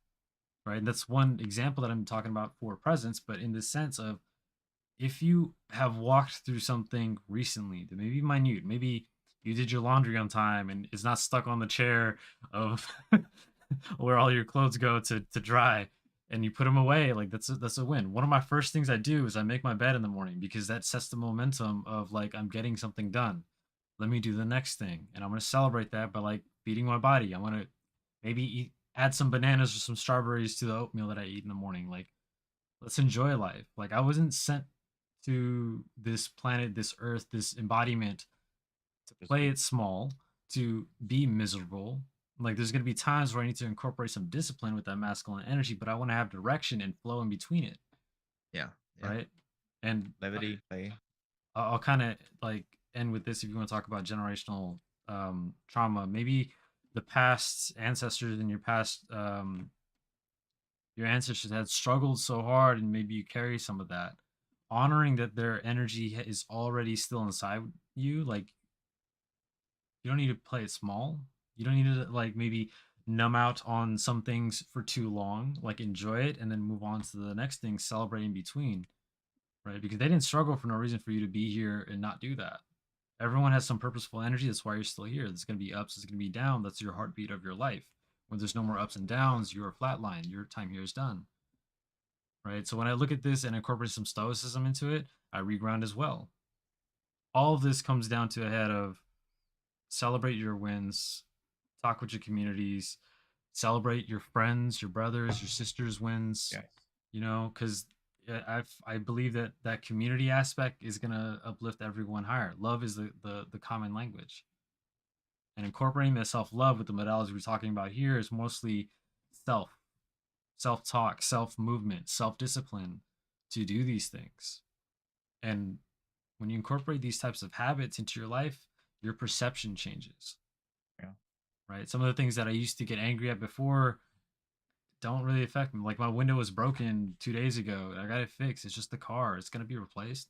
right? And that's one example that I'm talking about for presence, but in the sense of if you have walked through something recently that maybe minute, maybe you did your laundry on time and it's not stuck on the chair of where all your clothes go to dry, and you put them away, like that's a win. One of my first things I do is I make my bed in the morning because that sets the momentum of like I'm getting something done. Let me do the next thing, and I'm going to celebrate that by like feeding my body. I'm going to maybe add some bananas or some strawberries to the oatmeal that I eat in the morning. Like, let's enjoy life. Like, I wasn't sent to this planet, this earth, this embodiment to Just play it small, to be miserable. Like, there's going to be times where I need to incorporate some discipline with that masculine energy, but I want to have direction and flow in between it, yeah, yeah. right? And Levity, play. I'll kind of like end with this if you want to talk about generational trauma. Maybe the past ancestors and your ancestors had struggled so hard, and maybe you carry some of that. Honoring that their energy is already still inside you, like you don't need to play it small. You don't need to like maybe numb out on some things for too long. Like enjoy it and then move on to the next thing, celebrate in between, right? Because they didn't struggle for no reason for you to be here and not do that. Everyone has some purposeful energy. That's why you're still here. There's going to be ups. There's going to be down. That's your heartbeat of your life. When there's no more ups and downs, you're a flatline. Your time here is done, right? So when I look at this and incorporate some stoicism into it, I reground as well. All of this comes down to a head of celebrate your wins, talk with your communities, celebrate your friends, your brothers, your sisters' wins. Yes. You know, because I believe that that community aspect is gonna uplift everyone higher. Love is the common language, and incorporating that self love with the modalities we're talking about here is mostly self self talk, self movement, self discipline to do these things. And when you incorporate these types of habits into your life, your perception changes, Yeah. right? Some of the things that I used to get angry at before don't really affect me. Like my window was broken 2 days ago. I got it fixed. It's just the car. It's gonna be replaced.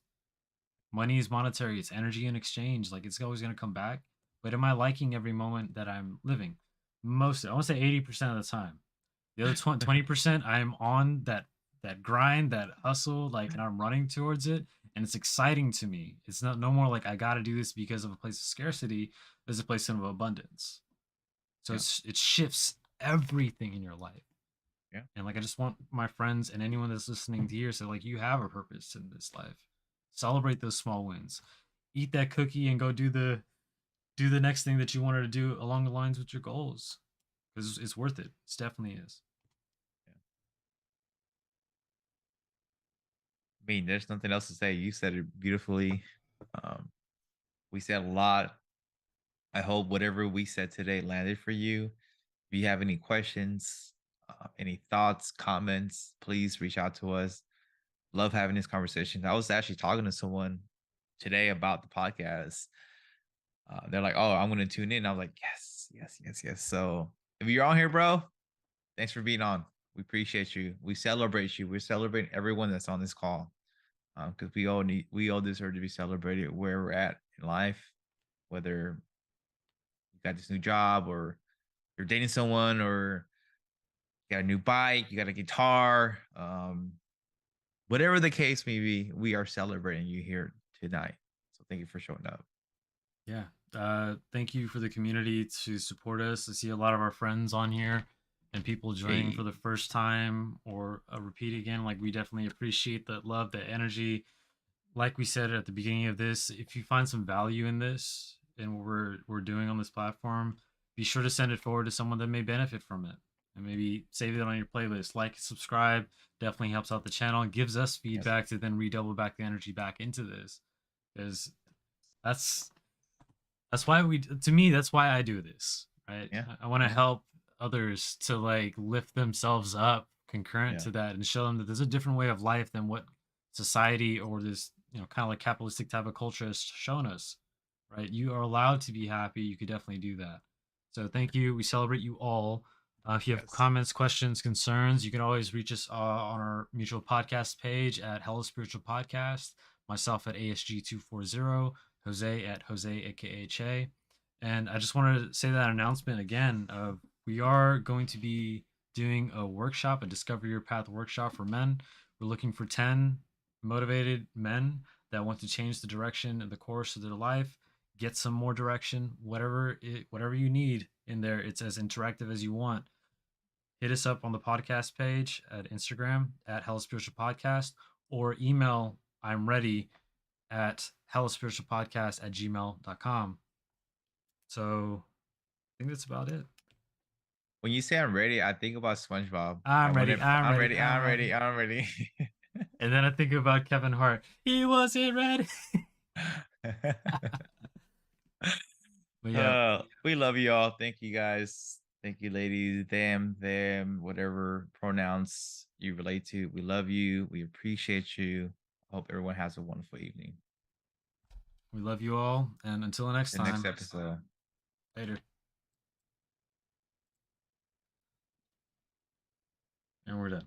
Money is monetary. It's energy in exchange. Like it's always gonna come back. But am I liking every moment that I'm living? Most, I want to say 80% of the time. The other 20%, I'm on that grind, that hustle, like, and I'm running towards it, and it's exciting to me. It's not no more like I got to do this because of a place of scarcity. There's a place of abundance. So Yeah. it shifts everything in your life. Yeah. And like I just want my friends and anyone that's listening to hear say like you have a purpose in this life. Celebrate those small wins. Eat that cookie and go do the next thing that you wanted to do along the lines with your goals because it's worth it. It definitely is. Yeah. I mean, there's nothing else to say. You said it beautifully. Um, we said a lot. I hope whatever we said today landed for you. If you have any questions, any thoughts, comments, please reach out to us. Love having this conversation. I was actually talking to someone today about the podcast. They're like, "Oh, I'm going to tune in." I was like, "Yes, yes, yes, yes." So if you're on here, bro, thanks for being on. We appreciate you. We celebrate you. We're celebrating everyone that's on this call because we all deserve to be celebrated where we're at in life, whether you got this new job or you're dating someone or you got a new bike, you got a guitar, whatever the case may be, we are celebrating you here tonight. So thank you for showing up. Yeah. Thank you for the community to support us. I see a lot of our friends on here and people joining for Hey, the first time or a repeat again. Like we definitely appreciate that love, that energy. Like we said at the beginning of this, if you find some value in this and what we're doing on this platform, be sure to send it forward to someone that may benefit from it. And maybe save it on your playlist. Like, subscribe, definitely helps out the channel and gives us yes, feedback to then redouble back the energy back into this. Because that's that's why we to me that's why I do this, right? yeah, I want to yeah, help others to like lift themselves up concurrent yeah, to that and show them that there's a different way of life than what society or this, kind of like capitalistic type of culture has shown us, right? You are allowed to be happy. You could definitely do that. So thank you. We celebrate you all. If you have yes, comments, questions, concerns, you can always reach us on our mutual podcast page at Hello Spiritual Podcast, myself at ASG240, Jose at Jose, aka Che. And I just wanted to say that announcement again of we are going to be doing a workshop, a Discover Your Path workshop for men. We're looking for 10 motivated men that want to change the direction and the course of their life, get some more direction, whatever you need in there. It's as interactive as you want. Hit us up on the podcast page at Instagram at Hella Spiritual Podcast, or email I'm ready at hellaspiritualpodcast@gmail.com. So I think that's about it. When you say I'm ready, I think about SpongeBob. I I'm want ready. to. I'm I'm ready. ready. I'm I'm ready. ready. I'm ready. And then I think about Kevin Hart. He wasn't ready. But yeah, We love you all. Thank you guys. Thank you, ladies. Them, whatever pronouns you relate to. We love you. We appreciate you. I hope everyone has a wonderful evening. we love you all. And until the next The next time, episode. later. And we're done.